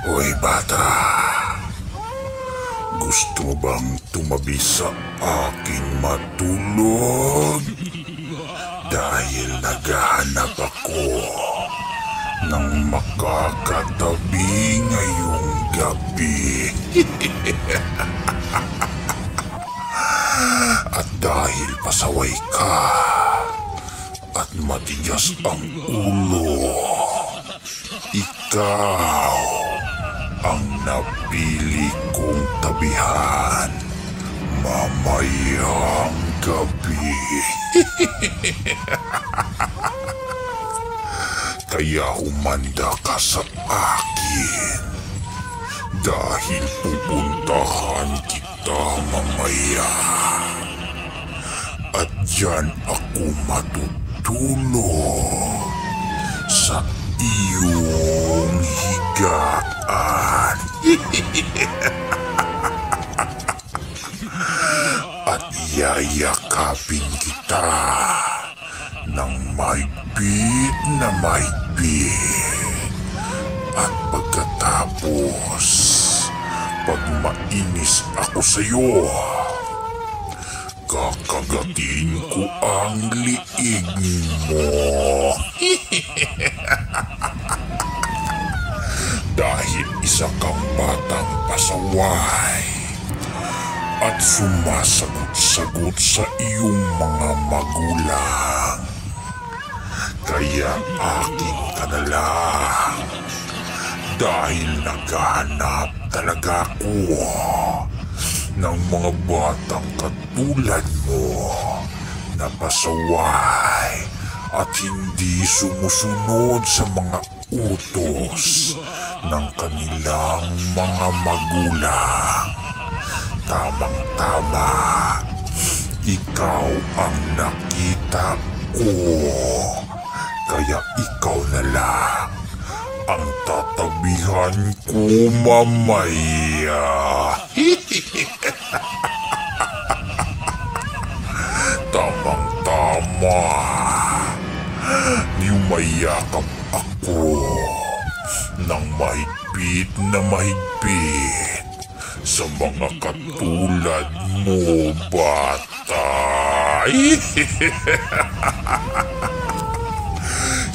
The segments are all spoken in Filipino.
Hoy bata, gusto mo bang tumabi sa akin matulog? Dahil naghahanap ako ng makakatabi ngayong gabi. At dahil pasaway ka at matigas ang ulo, ikaw ang napili kong tabihan mamayang gabi. Kaya humanda ka sa akin dahil pupuntahan kita mamaya. At diyan ako matutulog sa iyong higaan. At yayakapin kita ng mahigpit na mahigpit. At pagkatapos, pag mainis ako sa'yo, kakagatin ko ang liig mo. Dahil isa kang batang pasaway at sumasagot-sagot sa iyong mga magulang. Kaya akin ka na lang. Dahil naghahanap talaga ako ng mga batang katulad mo na pasaway at hindi sumusunod sa mga utos ng kanilang mga magulang. Tamang-tama, ikaw ang nakita ko, kaya ikaw na lang ang tatabihan ko mamaya. Tamang-tama, yumayakap ako ng mahigpit na mahigpit sa mga katulad mo, bata.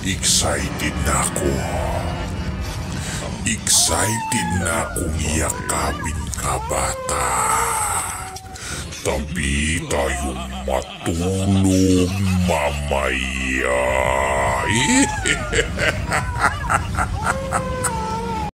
Excited na ako. Excited na akong yakapin ka, bata. Tabi tayong matulog mamaya.